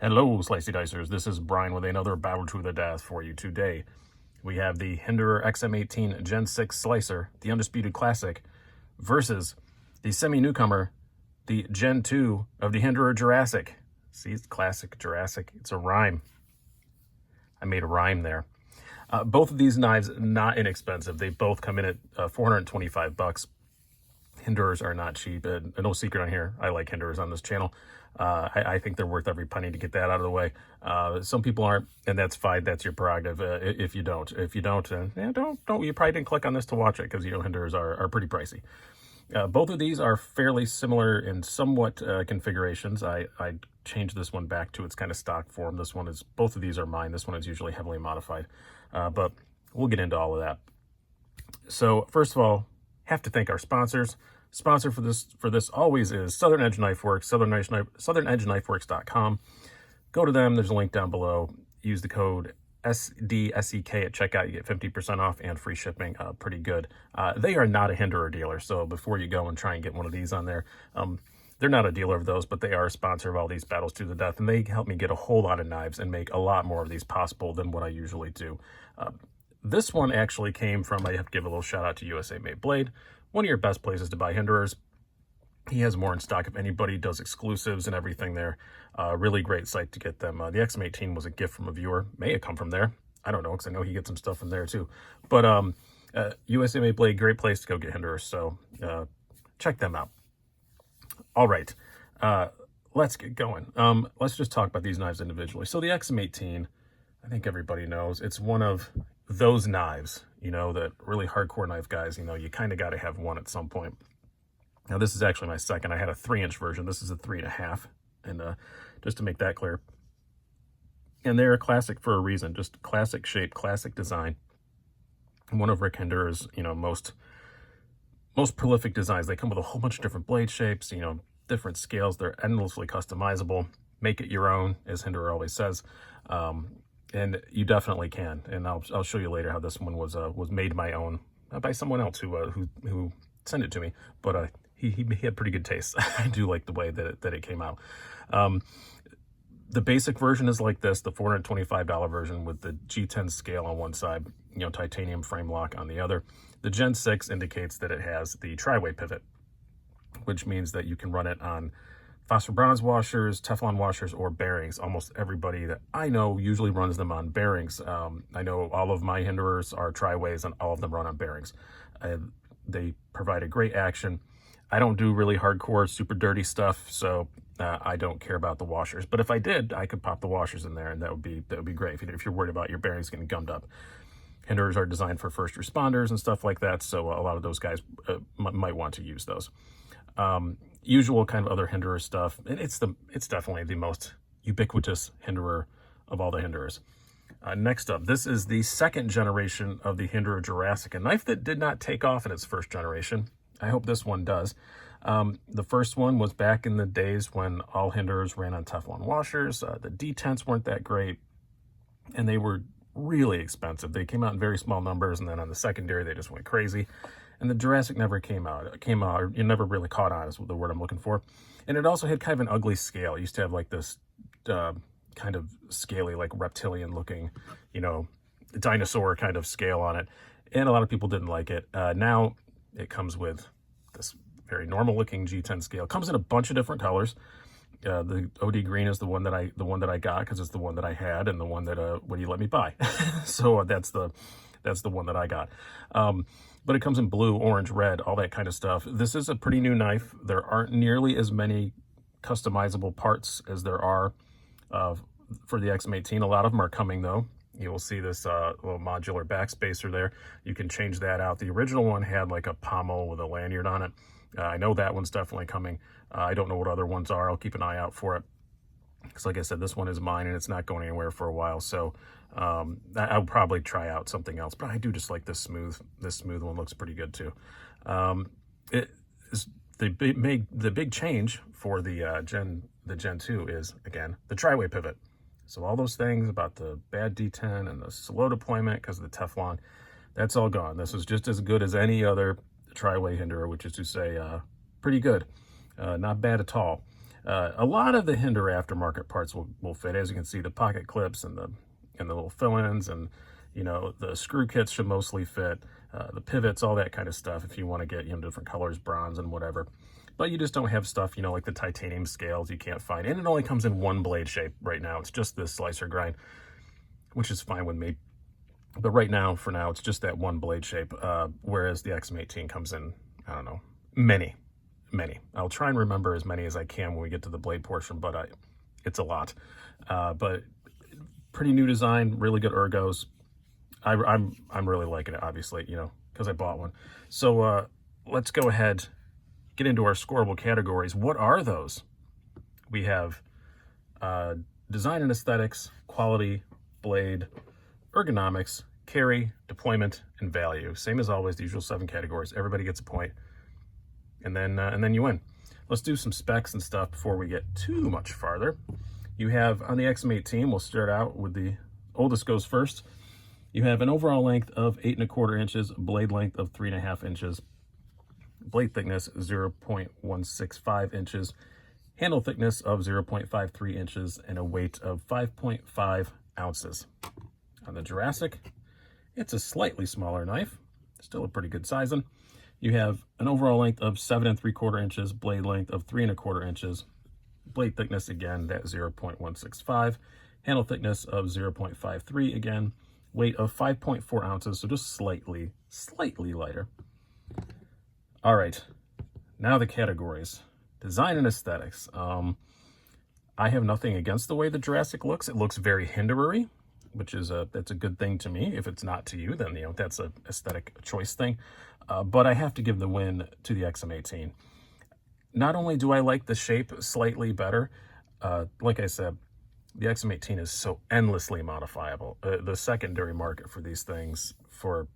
Hello, Slicey Dicers. This is Brian with another Battle to the Death for you today. We have the Hinderer XM18 Gen 6 Slicer, the Undisputed Classic, versus the semi-newcomer, the Gen 2 of the Hinderer Jurassic. See, it's classic Jurassic. It's a rhyme. I made a rhyme there. Both of these knives, not inexpensive. They both come in at 425 bucks. Hinderers are not cheap. No secret on here. I like Hinderers on this channel. I think they're worth every penny to get that out of the way. Some people aren't, and that's fine. That's your prerogative. If you don't, don't. You probably didn't click on this to watch it because Hinderers are pretty pricey. Both of these are fairly similar in somewhat configurations. I changed this one back to its kind of stock form. Both of these are mine. This one is usually heavily modified, but we'll get into all of that. So first of all, have to thank our sponsors. Sponsor for this always is Southern Edge Knife Works, southernedgeknifeworks.com. Go to them. There's a link down below. Use the code SDSEK at checkout. You get 50% off and free shipping. Pretty good. They are not a Hinderer dealer, so before you go and try and get one of these on there, they're not a dealer of those, but they are a sponsor of all these Battles to the Death, and they help me get a whole lot of knives and make a lot more of these possible than what I usually do. This one actually came from, I have to give a little shout out to USA Made Blade, one of your best places to buy Hinderers. He has more in stock if anybody, does exclusives and everything there. Really great site to get them. The XM18 was a gift from a viewer. May have come from there. I don't know, because I know he gets some stuff from there too. But USA Made Blade, great place to go get Hinderers, so check them out. All right, let's get going. Let's just talk about these knives individually. So the XM18, I think everybody knows, it's one of those knives, that really hardcore knife guys, you kind of got to have one at some point. Now, this is actually my second. I had a 3-inch version. This is a 3.5, and just to make that clear. And they're a classic for a reason, just classic shape, classic design. One of Rick Hinderer's, most prolific designs. They come with a whole bunch of different blade shapes, different scales. They're endlessly customizable. Make it your own, as Hinderer always says. And you definitely can. And I'll show you later how this one was made my own by someone else who sent it to me. But he had pretty good taste. I do like the way that it came out. The basic version is like this, the $425 version with the G10 scale on one side, titanium frame lock on the other. The Gen 6 indicates that it has the tri-way pivot, which means that you can run it on phosphor bronze washers, Teflon washers, or bearings. Almost everybody that I know usually runs them on bearings. I know all of my Hinderers are tri-ways, and all of them run on bearings. They provide a great action. I don't do really hardcore, super dirty stuff, so I don't care about the washers. But if I did, I could pop the washers in there, and that would be great if you're worried about your bearings getting gummed up. Hinderers are designed for first responders and stuff like that, so a lot of those guys might want to use those. Usual kind of other Hinderer stuff, and it's definitely the most ubiquitous Hinderer of all the Hinderers. Next up, this is the second generation of the Hinderer Jurassic, a knife that did not take off in its first generation. I hope this one does. The first one was back in the days when all Hinderers ran on Teflon washers. The detents weren't that great, and they were really expensive. They came out in very small numbers, and then on the secondary, they just went crazy. And the Jurassic never came out. It never really caught on, is the word I'm looking for. And it also had kind of an ugly scale. It used to have like this kind of scaly, like reptilian looking, dinosaur kind of scale on it. And a lot of people didn't like it. Now it comes with this very normal looking G10 scale. It comes in a bunch of different colors. The OD green is the one that I got because it's the one that I had and the one that when you let me buy. So that's the one that I got. But it comes in blue, orange, red, all that kind of stuff. This is a pretty new knife. There aren't nearly as many customizable parts as there are for the XM18. A lot of them are coming, though. You will see this little modular backspacer there. You can change that out. The original one had like a pommel with a lanyard on it. I know that one's definitely coming. I don't know what other ones are. I'll keep an eye out for it. Because like I said, this one is mine and it's not going anywhere for a while. So I'll probably try out something else, but I do just like this smooth one. Looks pretty good too. It is the big change for the Gen 2 is, again, the tri-way pivot. So all those things about the bad detent and the slow deployment because of the Teflon, that's all gone. This is just as good as any other tri-way Hinderer, which is to say pretty good. Not bad at all. A lot of the Hinderer aftermarket parts will fit. As you can see, the pocket clips and the little fill-ins, and you know, the screw kits should mostly fit. The pivots, all that kind of stuff, if you want to get, you know, different colors, bronze and whatever. But you just don't have stuff, you know, like the titanium scales you can't find. And it only comes in one blade shape right now. It's just this slicer grind, which is fine with me. But right now, for now, it's just that one blade shape, whereas the XM18 comes in, I don't know, many. I'll try and remember as many as I can when we get to the blade portion, but it's a lot. But pretty new design, really good ergos. I'm really liking it, obviously, you know, because I bought one. So let's go ahead, get into our scoreable categories. What are those? We have design and aesthetics, quality, blade, ergonomics, carry, deployment, and value. Same as always, the usual 7 categories. Everybody gets a point, and then you win. Let's do some specs and stuff before we get too much farther. You have, on the XM18, we'll start out with the oldest goes first. You have an overall length of 8 1/4 inches, blade length of 3 1/2 inches, blade thickness 0.165 inches, handle thickness of 0.53 inches, and a weight of 5.5 ounces. On the Jurassic, it's a slightly smaller knife, still a pretty good sizing. You have an overall length of 7 3/4 inches, blade length of 3 1/4 inches, blade thickness again, that 0.165, handle thickness of 0.53 again, weight of 5.4 ounces, so just slightly lighter. All right, now the categories. Design and aesthetics. I have nothing against the way the Jurassic looks. It looks very Hinderer-y, which is that's a good thing to me. If it's not to you, then, you know, that's a aesthetic choice thing. But I have to give the win to the XM18. Not only do I like the shape slightly better, like I said, the XM18 is so endlessly modifiable. The secondary market for these things, for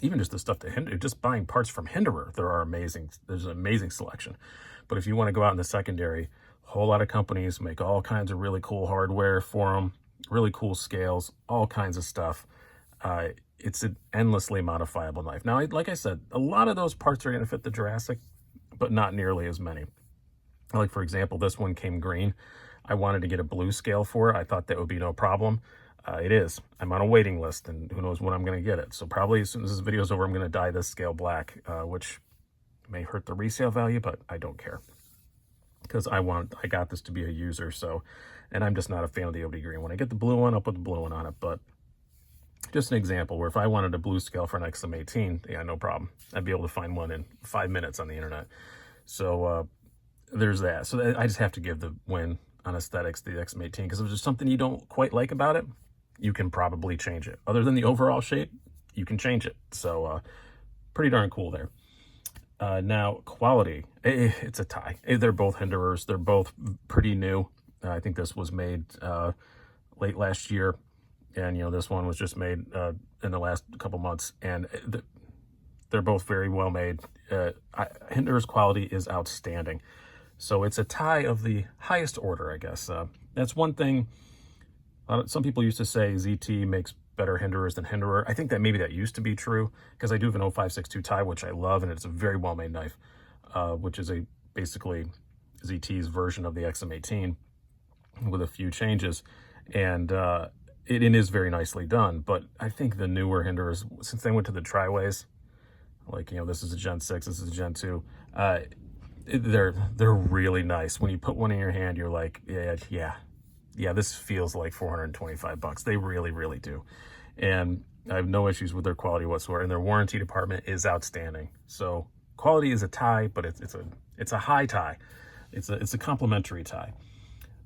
even just the stuff that Hinderer, just buying parts from Hinderer, there's an amazing selection. But if you want to go out in the secondary, a whole lot of companies make all kinds of really cool hardware for them, really cool scales, all kinds of stuff. It's an endlessly modifiable knife. Now, like I said, a lot of those parts are going to fit the Jurassic, but not nearly as many. Like, for example, this one came green. I wanted to get a blue scale for it. I thought that would be no problem. It is. I'm on a waiting list, and who knows when I'm going to get it. So probably as soon as this video is over, I'm going to dye this scale black, which may hurt the resale value, but I don't care, because I got this to be a user. So, and I'm just not a fan of the OD green. When I get the blue one, I'll put the blue one on it. But just an example where if I wanted a blue scale for an XM18, yeah, no problem. I'd be able to find one in 5 minutes on the internet. So there's that. So I just have to give the win on aesthetics to the XM18, because if there's something you don't quite like about it, you can probably change it. Other than the overall shape, you can change it. So pretty darn cool there. Now, quality, it's a tie. They're both Hinderers. They're both pretty new. I think this was made late last year, and, you know, this one was just made in the last couple months, and they're both very well made. Hinderer's quality is outstanding. So it's a tie of the highest order, I guess. That's one thing. Some people used to say ZT makes better Hinderers than Hinderer. I think that maybe that used to be true, because I do have an 0562 tie, which I love, and it's a very well-made knife, which is basically ZT's version of the XM18 with a few changes, and it is very nicely done. But I think the newer Hinderers, since they went to the tri-ways, like, you know, this is a Gen 6, this is a Gen 2, they're really nice. When you put one in your hand, you're like, yeah, this feels like $425. They really do. And I have no issues with their quality whatsoever, and their warranty department is outstanding. So quality is a tie, but it's a high tie. It's a complimentary tie.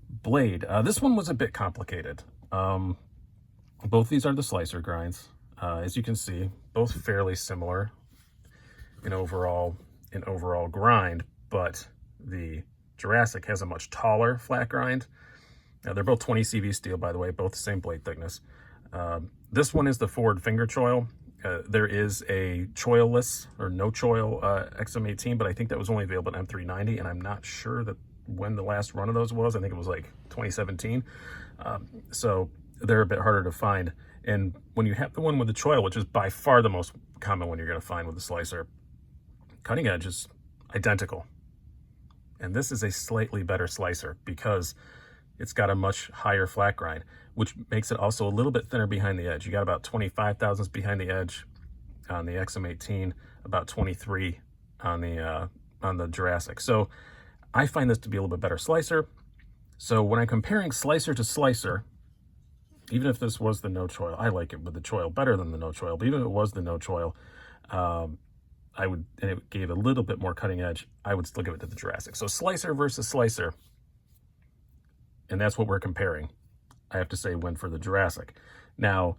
Blade, this one was a bit complicated. Both these are the slicer grinds. As you can see, both fairly similar in overall grind, but the Jurassic has a much taller flat grind. Now, they're both 20 CV steel, by the way, both the same blade thickness. This one is the forward finger choil. There is a choilless or no choil XM18, but I think that was only available at M390, and I'm not sure that when the last run of those was. I think it was like 2017. So they're a bit harder to find. And when you have the one with the choil, which is by far the most common one you're going to find with the slicer, cutting edge is identical. And this is a slightly better slicer because it's got a much higher flat grind, which makes it also a little bit thinner behind the edge. You got about 25 thousandths behind the edge on the XM18, about 23 on the Jurassic. So I find this to be a little bit better slicer. So when I'm comparing slicer to slicer, even if this was the no choil, I like it with the choil better than the no choil, but even if it was the no choil, I would, and it gave a little bit more cutting edge, I would still give it to the Jurassic. So slicer versus slicer, and that's what we're comparing. I have to say win for the Jurassic. Now,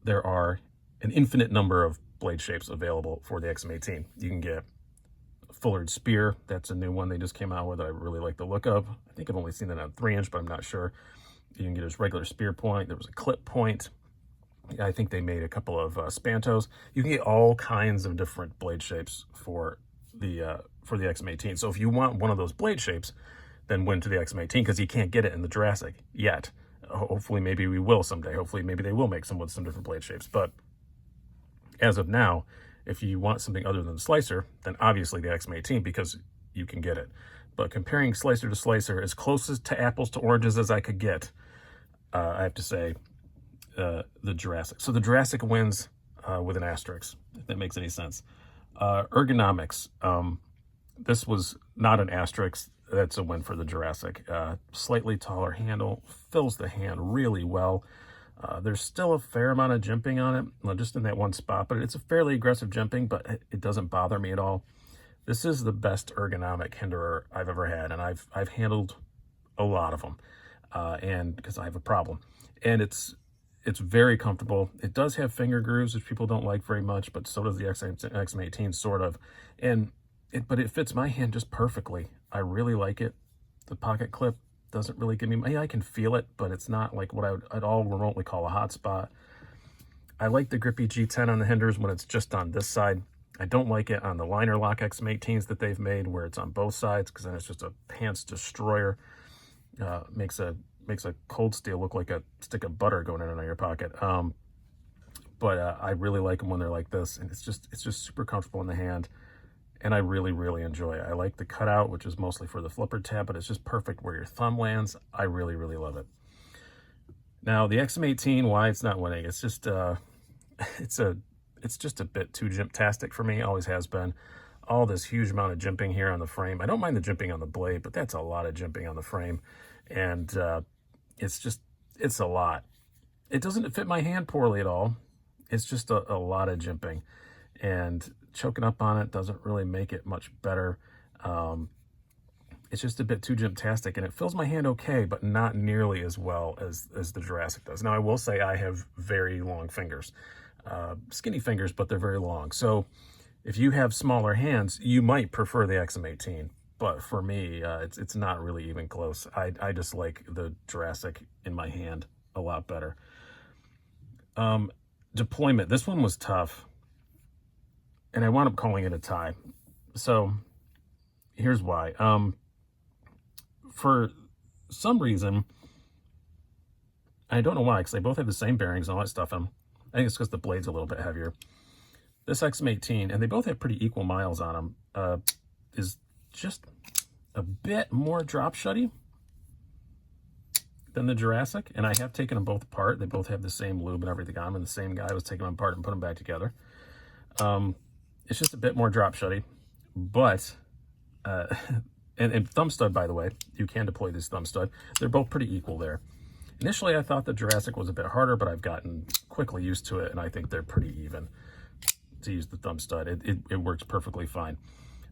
there are an infinite number of blade shapes available for the XM18. You can get a fullered spear. That's a new one they just came out with that I really like the look of. I think I've only seen that on 3-inch, but I'm not sure. You can get his regular spear point. There was a clip point. I think they made a couple of spantos. You can get all kinds of different blade shapes for the XM18. So if you want one of those blade shapes, then win to the XM18 because you can't get it in the Jurassic yet. Hopefully, maybe we will someday. Hopefully, maybe they will make some with some different blade shapes. But as of now, if you want something other than the slicer, then obviously the XM18 because you can get it. But comparing slicer to slicer, as close to apples to oranges as I could get, I have to say the Jurassic. So the Jurassic wins with an asterisk, if that makes any sense. Ergonomics. This was not an asterisk. That's a win for the Jurassic. Slightly taller handle, fills the hand really well. There's still a fair amount of jimping on it, just in that one spot, but it's a fairly aggressive jimping, but it doesn't bother me at all. This is the best ergonomic Hinderer I've ever had, and I've handled a lot of them, and because I have a problem. And it's very comfortable. It does have finger grooves, which people don't like very much, but so does the XM18, sort of. But it fits my hand just perfectly. I really like it. The pocket clip doesn't really give me, I can feel it, but it's not like what I would at all remotely call a hot spot. I like the grippy G10 on the Hinderers when it's just on this side. I don't like it on the liner lock XM18s that they've made where it's on both sides, because then it's just a pants destroyer. Makes a cold steel look like a stick of butter going in and out of your pocket. But I really like them when they're like this, and it's just super comfortable in the hand. And I really, really enjoy it. I like the cutout, which is mostly for the flipper tab, but it's just perfect where your thumb lands. I really, really love it. Now, the XM18, why it's not winning, it's just it's just a bit too jimptastic for me, always has been. All this huge amount of jimping here on the frame. I don't mind the jimping on the blade, but that's a lot of jimping on the frame. And it's a lot. It doesn't fit my hand poorly at all. It's just a lot of jimping. And choking up on it doesn't really make it much better. It's just a bit too jimptastic, and it fills my hand okay, but not nearly as well as the Jurassic does. Now, I will say I have very long fingers. Skinny fingers, but they're very long. So if you have smaller hands, you might prefer the XM18. But for me, it's not really even close. I just like the Jurassic in my hand a lot better. Deployment. This one was tough. And I wound up calling it a tie. So here's why. For some reason, I don't know why, because they both have the same bearings and all that stuff in them. I think it's because the blade's a little bit heavier. This XM18, and they both have pretty equal miles on them, is just a bit more drop shutty than the Jurassic. And I have taken them both apart. They both have the same lube and everything on them, and the same guy was taking them apart and put them back together. It's just a bit more drop shutty, but, and thumb stud, by the way, you can deploy this thumb stud. They're both pretty equal there. Initially, I thought the Jurassic was a bit harder, but I've gotten quickly used to it, and I think they're pretty even to use the thumb stud. It works perfectly fine.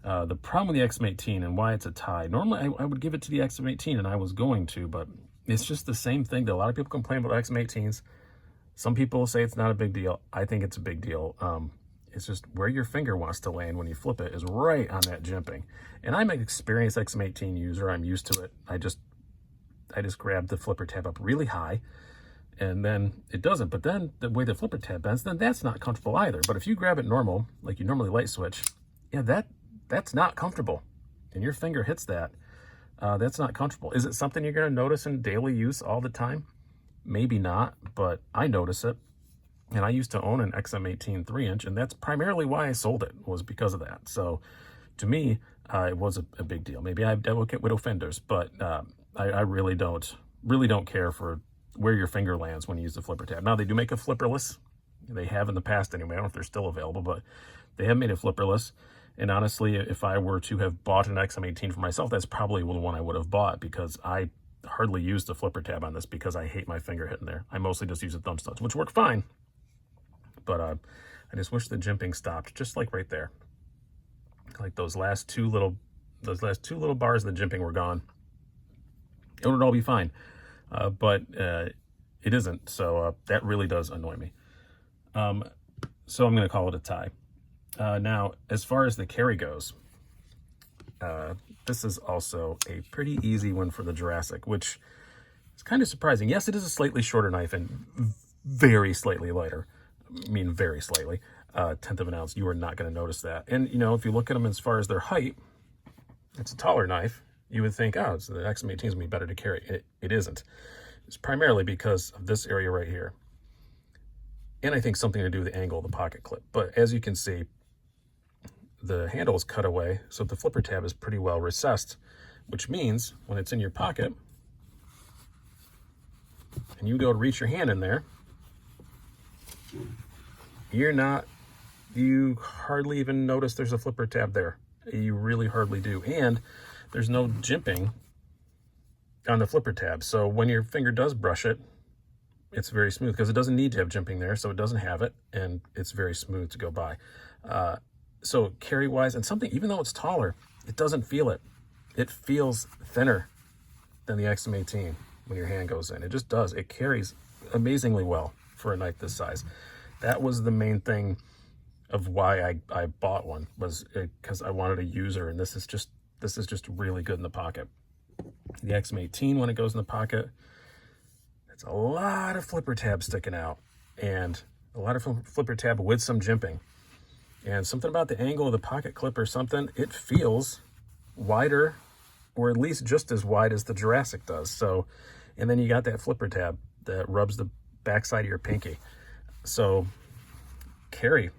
The problem with the XM18 and why it's a tie, normally I would give it to the XM18, and I was going to, but it's just the same thing that a lot of people complain about XM18s. Some people say it's not a big deal. I think it's a big deal. It's just where your finger wants to land when you flip it is right on that jimping. And I'm an experienced XM18 user. I'm used to it. I just grab the flipper tab up really high, and then it doesn't. But then the way the flipper tab bends, then that's not comfortable either. But if you grab it normal, like you normally light switch, yeah, that's not comfortable. And your finger hits that. That's not comfortable. Is it something you're going to notice in daily use all the time? Maybe not, but I notice it. And I used to own an XM18 3-inch, and that's primarily why I sold it, was because of that. So to me, it was a big deal. Maybe I have delicate widow fingers, but I really don't care for where your finger lands when you use the flipper tab. Now, they do make a flipperless. They have in the past anyway. I don't know if they're still available, but they have made it flipperless. And honestly, if I were to have bought an XM18 for myself, that's probably the one I would have bought, because I hardly use the flipper tab on this because I hate my finger hitting there. I mostly just use the thumb studs, which work fine. But I just wish the jimping stopped, just like right there. Like those last two little bars of the jimping were gone. It would all be fine. But it isn't, so that really does annoy me. So I'm going to call it a tie. Now, as far as the carry goes, this is also a pretty easy one for the Jurassic, which is kind of surprising. Yes, it is a slightly shorter knife and very slightly lighter. I mean, very slightly. 1/10 of an ounce. You are not going to notice that. And, you know, if you look at them as far as their height, it's a taller knife. You would think, oh, so the XM18 is going to be better to carry. It isn't. It's primarily because of this area right here. And I think something to do with the angle of the pocket clip. But as you can see, the handle is cut away, so the flipper tab is pretty well recessed, which means when it's in your pocket and you go to reach your hand in there, you hardly even notice there's a flipper tab there. You really hardly do. And there's no jimping on the flipper tab. So when your finger does brush it, it's very smooth, because it doesn't need to have jimping there, so it doesn't have it, and it's very smooth to go by. So carry-wise, and something, even though it's taller, it doesn't feel it. It feels thinner than the XM18 when your hand goes in. It just does. It carries amazingly well for a knife this size. That was the main thing of why I bought one, was because I wanted a user, and this is just really good in the pocket. The XM18, when it goes in the pocket, it's a lot of flipper tab sticking out, and a lot of flipper tab with some jimping. And something about the angle of the pocket clip or something, it feels wider, or at least just as wide as the Jurassic does. So, and then you got that flipper tab that rubs the backside of your pinky. So carry,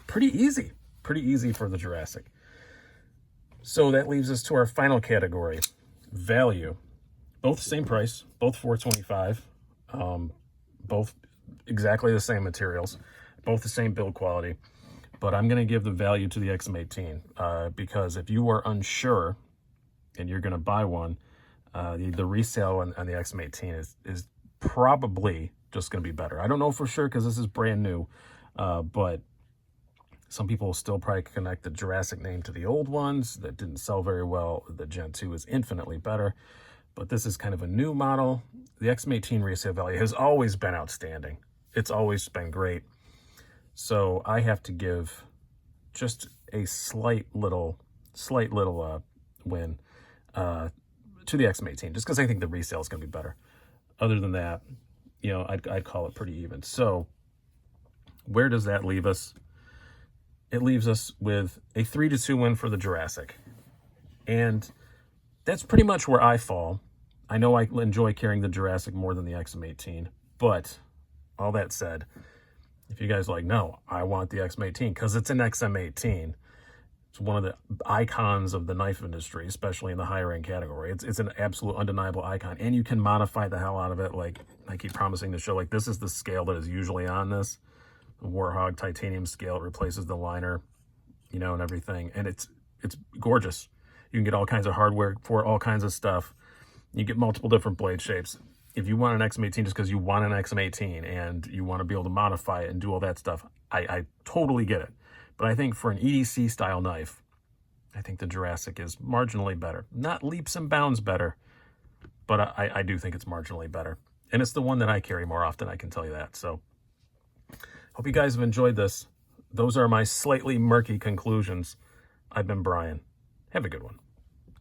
pretty easy for the Jurassic. So that leaves us to our final category, value. Both the same price, both $425, both exactly the same materials, both the same build quality. But I'm going to give the value to the XM18 because if you are unsure and you're going to buy one, the resale on the XM18 is probably just going to be better. I don't know for sure because this is brand new, but some people will still probably connect the Jurassic name to the old ones that didn't sell very well. The Gen 2 is infinitely better, but this is kind of a new model. The XM18 resale value has always been outstanding. It's always been great. So I have to give just a slight little win to the XM18, just because I think the resale is going to be better. Other than that, you know, I'd call it pretty even. So where does that leave us? It leaves us with a 3-2 win for the Jurassic. And that's pretty much where I fall. I know I enjoy carrying the Jurassic more than the XM18, but all that said, if you guys are like, no, I want the XM18 because it's an XM18. It's one of the icons of the knife industry, especially in the higher end category. It's an absolute undeniable icon, and you can modify the hell out of it. Like I keep promising to show, like this is the scale that is usually on this. The Warhog titanium scale. It replaces the liner, you know, and everything. And it's gorgeous. You can get all kinds of hardware for all kinds of stuff. You get multiple different blade shapes. If you want an XM18 just because you want an XM18 and you want to be able to modify it and do all that stuff, I totally get it. But I think for an EDC style knife, I think the Jurassic is marginally better. Not leaps and bounds better, but I do think it's marginally better. And it's the one that I carry more often, I can tell you that. So hope you guys have enjoyed this. Those are my slightly murky conclusions. I've been Brian. Have a good one.